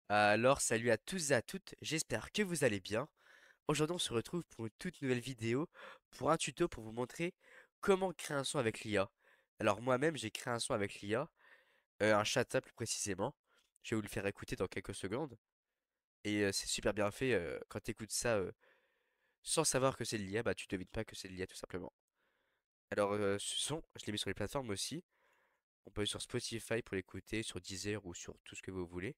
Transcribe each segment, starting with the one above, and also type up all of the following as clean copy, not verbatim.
Alors, salut à tous et à toutes, j'espère que vous allez bien. Aujourd'hui, on se retrouve pour une toute nouvelle vidéo, pour un tuto pour vous montrer comment créer un son avec l'IA. Alors, moi-même, j'ai créé un son avec l'IA, un chata plus précisément. Je vais vous le faire écouter dans quelques secondes. Et c'est super bien fait, quand tu écoutes ça sans savoir que c'est de l'IA, bah tu devines pas que c'est de l'IA tout simplement. Alors, ce son, je l'ai mis sur les plateformes aussi. On peut aller sur Spotify pour l'écouter, sur Deezer ou sur tout ce que vous voulez.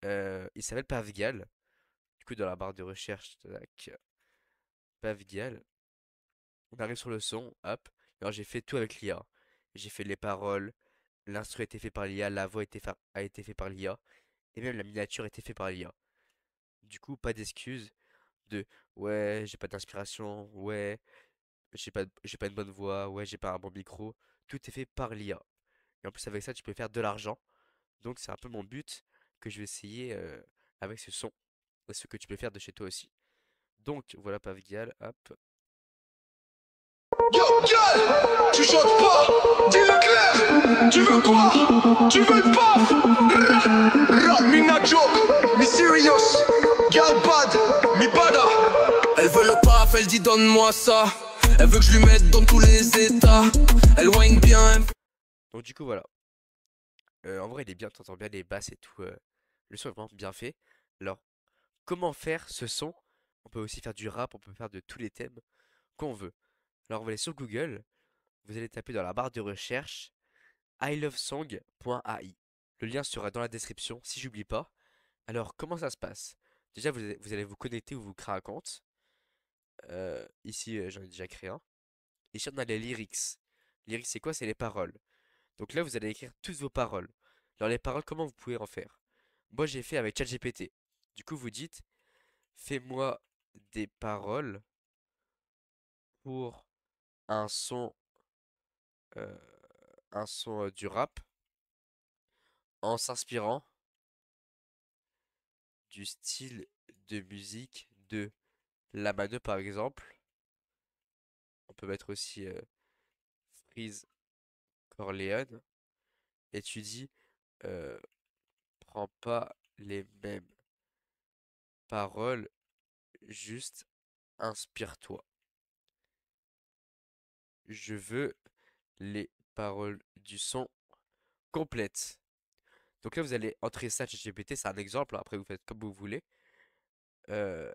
Il s'appelle Pavgal. Du coup, dans la barre de recherche, tac, Pavgal, on arrive sur le son, hop. Alors, j'ai fait tout avec l'IA. J'ai fait les paroles, l'instru a été fait par l'IA, la voix a été fait par l'IA, et même la miniature a été fait par l'IA. Du coup, pas d'excuses de ouais, j'ai pas d'inspiration, ouais, j'ai pas une bonne voix, ouais, j'ai pas un bon micro. Tout est fait par l'IA. Et en plus, avec ça, tu peux faire de l'argent. Donc, c'est un peu mon but que je vais essayer avec ce son. C'est ce que tu peux faire de chez toi aussi. Donc, voilà Pavgal, hop. Yo, girl, tu chantes pas, dis-le clair. Tu veux quoi? Tu veux pas? Rap me not joke, me serious. Girl bad, me bada. Elle veut le paf, elle dit donne-moi ça. Elle veut que je lui mette dans tous les états. Elle whine bien. Donc du coup voilà. En vrai il est bien, t'entends bien les basses et tout. Le son est vraiment bien fait. Alors, comment faire ce son? On peut aussi faire du rap, on peut faire de tous les thèmes qu'on veut. Alors on va aller sur Google, vous allez taper dans la barre de recherche ilovesong.ai. Le lien sera dans la description si j'oublie pas. Alors comment ça se passe? Déjà vous allez vous connecter ou vous créer un compte. Ici j'en ai déjà créé un. Ici on a les lyrics. Lyrics c'est quoi? C'est les paroles. Donc là, vous allez écrire toutes vos paroles. Alors les paroles, comment vous pouvez en faire? Moi, j'ai fait avec ChatGPT. Du coup, vous dites, fais-moi des paroles pour un son, euh, du rap en s'inspirant du style de musique de Lamane, par exemple. On peut mettre aussi Freeze Corleone. Et tu dis, euh, prends pas les mêmes paroles, juste inspire-toi. Je veux les paroles du son complètes. Donc là, vous allez entrer ça chez GPT, c'est un exemple, hein, après vous faites comme vous voulez. Euh,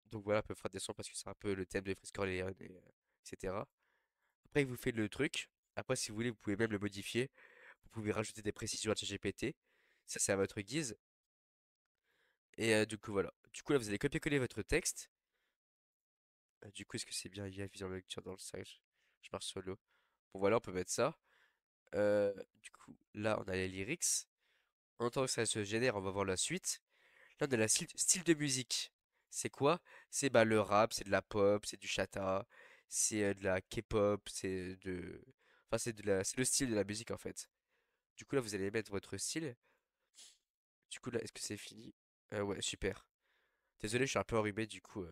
donc voilà, on peut faire des sons parce que c'est un peu le thème de Frisk Orleans, etc. Après, il vous fait le truc. Après, si vous voulez, vous pouvez même le modifier. Vous pouvez rajouter des précisions à ChatGPT. Ça, c'est à votre guise. Et du coup, voilà. Du coup, là, vous allez copier-coller votre texte. Du coup, est-ce que c'est bien il y a Visual Lecture dans le site? Je marche solo. Bon, voilà, on peut mettre ça. Du coup, là, on a les lyrics. En tant que ça se génère, on va voir la suite. Là, on a la style de musique. C'est quoi? C'est bah, le rap, c'est de la pop, c'est du chata, c'est de la K-pop, c'est de... Enfin, c'est le style de la musique en fait. Du coup, là, vous allez mettre votre style. Du coup, là, est-ce que c'est fini? Ouais, super. Désolé, je suis un peu enrhumé, du coup,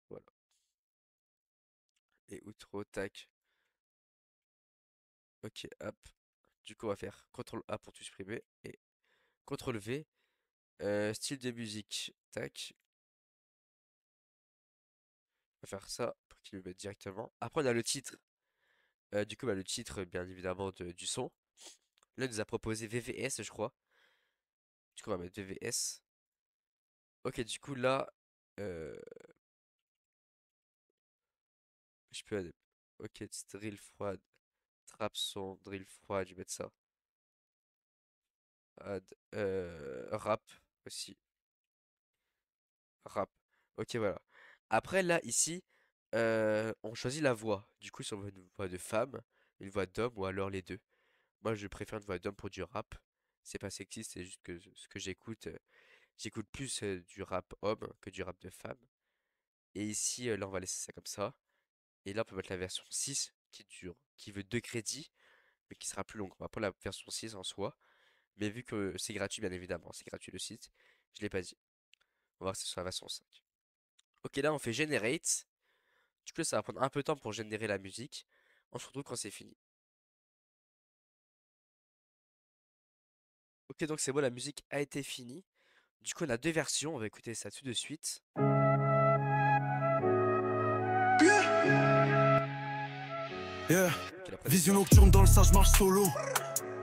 voilà. Et outro, tac. Ok, hop. Du coup, on va faire CTRL A pour tout supprimer et CTRL V. Style de musique, tac. On va faire ça pour qu'il le mette directement. Après, on a le titre. Du coup, bah, le titre, bien évidemment, du son. Là, il nous a proposé VVS, je crois. Du coup, on va mettre VVS. Ok, du coup, là, euh, je peux... Ok, drill froide, trap son, drill froide, je vais mettre ça. Add, rap aussi, rap. Ok, voilà. Après, là, ici, on choisit la voix. Du coup, si on veut une voix de femme, une voix d'homme, ou alors les deux. Moi, je préfère une voix d'homme pour du rap. C'est pas sexiste, c'est juste que ce que j'écoute, j'écoute plus du rap homme que du rap de femme. Et ici, là, on va laisser ça comme ça. Et là, on peut mettre la version 6 qui dure, qui veut 2 crédits, mais qui sera plus longue. On va prendre la version 6 en soi. Mais vu que c'est gratuit, bien évidemment, c'est gratuit le site, je l'ai pas dit. On va voir si c'est sur la version 5. Ok, là, on fait Generate. Du coup, ça va prendre un peu de temps pour générer la musique. On se retrouve quand c'est fini. Ok, donc c'est bon, la musique a été finie. Du coup, on a deux versions, on va écouter ça tout de suite. Yeah. Ok, la prod est Vision bien. nocturne dans le sage, marche solo.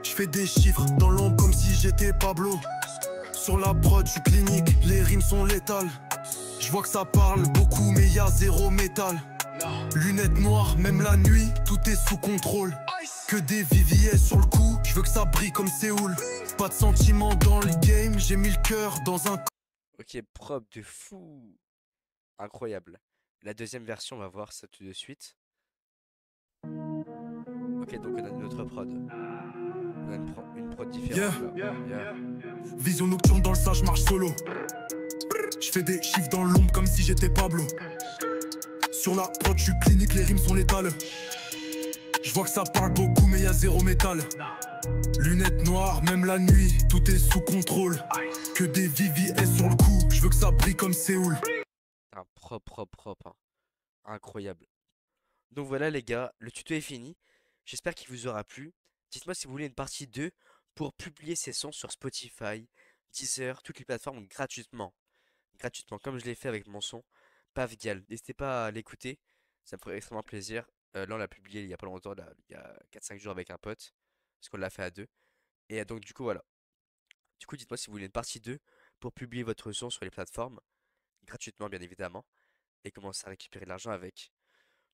Je fais des chiffres dans l'ombre comme si j'étais Pablo. Sur la prod, je suis clinique, les rimes sont létales. Je vois que ça parle beaucoup, mais y a zéro métal. Lunettes noires, même la nuit, tout est sous contrôle. Que des VVS sur le coup, je veux que ça brille comme Séoul. Pas de sentiments dans le game, j'ai mis le cœur dans un. Ok, propre de fou. Incroyable. La deuxième version, on va voir ça tout de suite. Ok, donc on a une autre prod. On a une prod différente là. Yeah. Vision nocturne dans le sage, marche solo. Je fais des chiffres dans l'ombre comme si j'étais Pablo. Sur la prod, je suis clinique, les rimes sont létales. Je vois que ça parle beaucoup, mais y a zéro métal. Lunettes noires, même la nuit, tout est sous contrôle. Que des VVS sur le coup, je veux que ça brille comme Séoul. Un propre, hein. Incroyable. Donc voilà les gars, le tuto est fini. J'espère qu'il vous aura plu. Dites-moi si vous voulez une partie 2 pour publier ces sons sur Spotify, Deezer, toutes les plateformes gratuitement. Gratuitement, comme je l'ai fait avec mon son Pavgal. N'hésitez pas à l'écouter, ça me ferait extrêmement plaisir. Là, on l'a publié il y a pas longtemps, là, il y a 4-5 jours avec un pote, parce qu'on l'a fait à deux. Et donc, du coup, voilà. Du coup, dites-moi si vous voulez une partie 2 pour publier votre son sur les plateformes, gratuitement, bien évidemment, et commencer à récupérer de l'argent avec.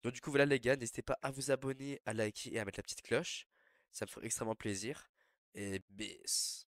Donc, du coup, voilà, les gars, n'hésitez pas à vous abonner, à liker et à mettre la petite cloche. Ça me ferait extrêmement plaisir. Et bis.